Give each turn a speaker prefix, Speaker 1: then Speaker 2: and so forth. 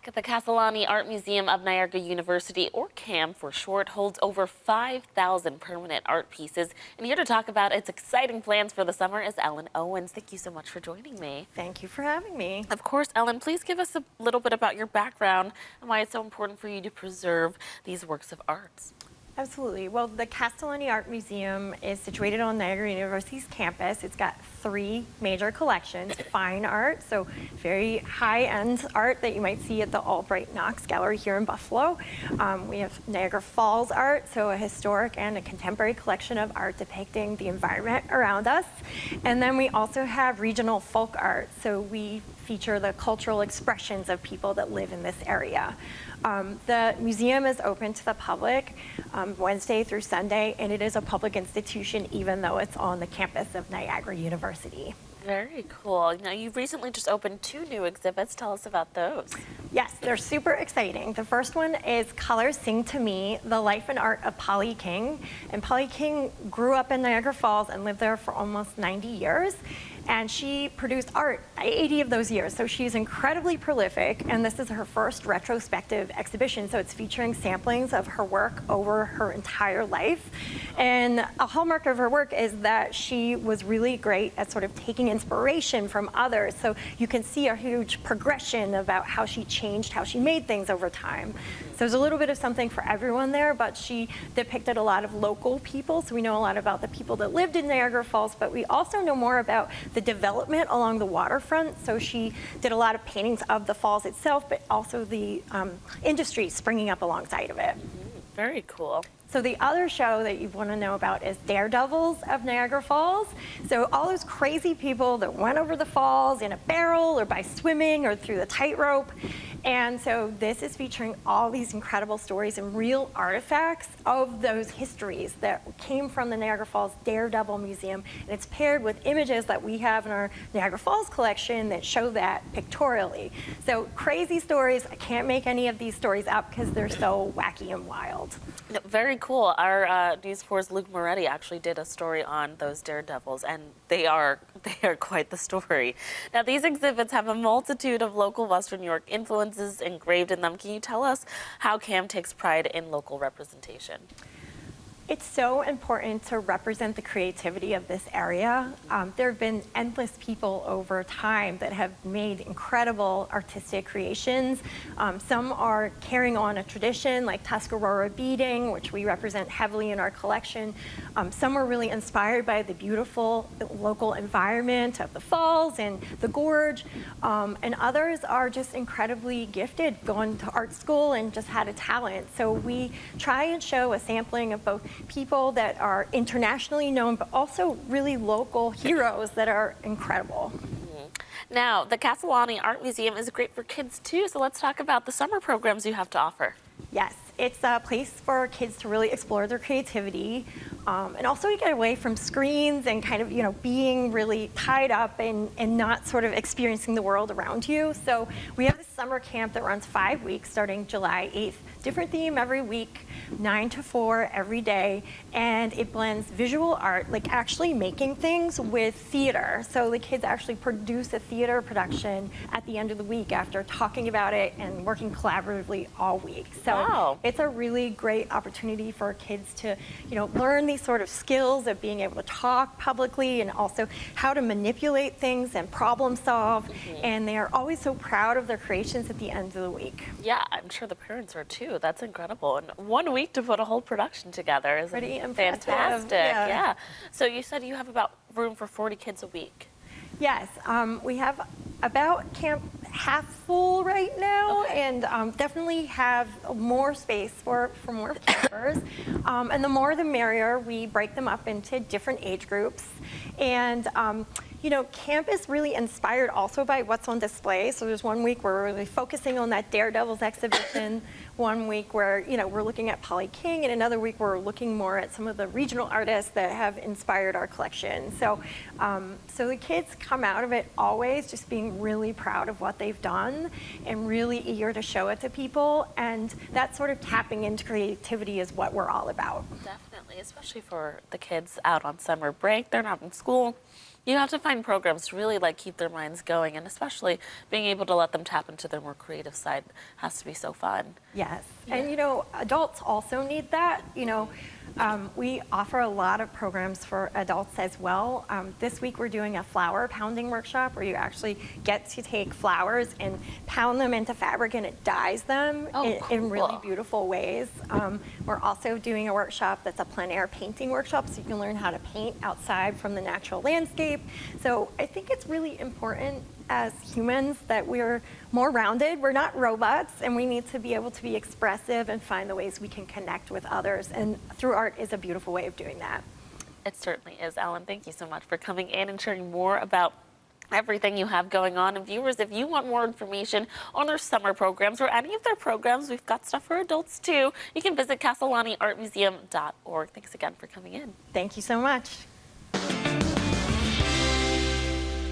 Speaker 1: back. The Castellani Art Museum of Niagara University, or CAM for short, holds over 5,000 permanent art pieces. And here to talk about its exciting plans for the summer is Ellen Owens. Thank you so much for joining me.
Speaker 2: Thank you for having me.
Speaker 1: Of course, Ellen, please give us a little bit about your background and why it's so important for you to preserve these works of art.
Speaker 2: Absolutely. Well, the Castellani Art Museum is situated on Niagara University's campus. It's got three major collections: fine art, so very high-end art that you might see at the Albright Knox Gallery here in Buffalo. We have Niagara Falls art, so a historic and a contemporary collection of art depicting the environment around us. And then we also have regional folk art, so we feature the cultural expressions of people that live in this area. The museum is open to the public Wednesday through Sunday, and it is a public institution even though it's on the campus of Niagara University.
Speaker 1: Very cool. Now, you've recently just opened 2 new exhibits. Tell us about those.
Speaker 2: Yes, they're super exciting. The first one is Colors Sing to Me, the life and art of Polly King. And Polly King grew up in Niagara Falls and lived there for almost 90 years. And she produced art 80 of those years, so she's incredibly prolific, and this is her first retrospective exhibition, so it's featuring samplings of her work over her entire life. And a hallmark of her work is that she was really great at sort of taking inspiration from others, so you can see a huge progression about how she changed, how she made things over time. So there's a little bit of something for everyone there, but she depicted a lot of local people, so we know a lot about the people that lived in Niagara Falls, but we also know more about the development along the waterfront. So she did a lot of paintings of the falls itself, but also the industry springing up alongside of it.
Speaker 1: Very cool.
Speaker 2: So the other show that you want to know about is Daredevils of Niagara Falls. So all those crazy people that went over the falls in a barrel or by swimming or through the tightrope. And so this is featuring all these incredible stories and real artifacts of those histories that came from the Niagara Falls Daredevil Museum. And it's paired with images that we have in our Niagara Falls collection that show that pictorially. So crazy stories. I can't make any of these stories up because they're so wacky and wild.
Speaker 1: No, very cool. Our News 4's Luke Moretti actually did a story on those daredevils, and they are quite the story. Now, these exhibits have a multitude of local Western New York influences engraved in them. Can you tell us how CAM takes pride in local representation?
Speaker 2: It's so important to represent the creativity of this area. There have been endless people over time that have made incredible artistic creations. Some are carrying on a tradition like Tuscarora beading, which we represent heavily in our collection. Some are really inspired by the beautiful local environment of the falls and the gorge. And others are just incredibly gifted, gone to art school and just had a talent. So we try and show a sampling of both people that are internationally known, but also really local heroes that are incredible.
Speaker 1: Now, the Castellani Art Museum is great for kids too, so let's talk about the summer programs you have to offer.
Speaker 2: Yes, it's a place for kids to really explore their creativity and also to get away from screens and kind of, being really tied up and not sort of experiencing the world around you. So we have this summer camp that runs 5 weeks starting July 8th. Different theme every week, 9 to 4 every day, and it blends visual art, like actually making things, with theater. So the kids actually produce a theater production at the end of the week after talking about it and working collaboratively all week. So
Speaker 1: wow.
Speaker 2: It's a really great opportunity for kids to, learn these sort of skills of being able to talk publicly and also how to manipulate things and problem solve. And they are always so proud of their creations at the end of the week.
Speaker 1: Yeah, I'm sure the parents are too. That's incredible. And 1 week to put a whole production together is
Speaker 2: pretty
Speaker 1: fantastic.
Speaker 2: Yeah.
Speaker 1: So you said you have about room for 40 kids a week.
Speaker 2: Yes, we have about camp half full right now, and definitely have more space for more campers. And the more the merrier. We break them up into different age groups. And camp is really inspired also by what's on display. So there's 1 week where we're really focusing on that Daredevils exhibition, 1 week where, we're looking at Polly King, and another week we're looking more at some of the regional artists that have inspired our collection. So, so the kids come out of it always just being really proud of what they've done and really eager to show it to people. And that sort of tapping into creativity is what we're all about.
Speaker 1: Definitely, especially for the kids out on summer break. They're not in school. You have to find programs to really like keep their minds going, and especially being able to let them tap into their more creative side has to be so fun.
Speaker 2: Yes, and adults also need that. We offer a lot of programs for adults as well. This week we're doing a flower pounding workshop where you actually get to take flowers and pound them into fabric, and it dyes them in really beautiful ways. We're also doing a workshop that's a plein air painting workshop, so you can learn how to paint outside from the natural landscape. So I think it's really important as humans that we're more rounded. We're not robots, and we need to be able to be expressive and find the ways we can connect with others. And through art is a beautiful way of doing that.
Speaker 1: It certainly is. Ellen, thank you so much for coming in and sharing more about everything you have going on. And viewers, if you want more information on their summer programs or any of their programs, we've got stuff for adults too. You can visit CastellaniArtMuseum.org. Thanks again for coming in.
Speaker 2: Thank you so much.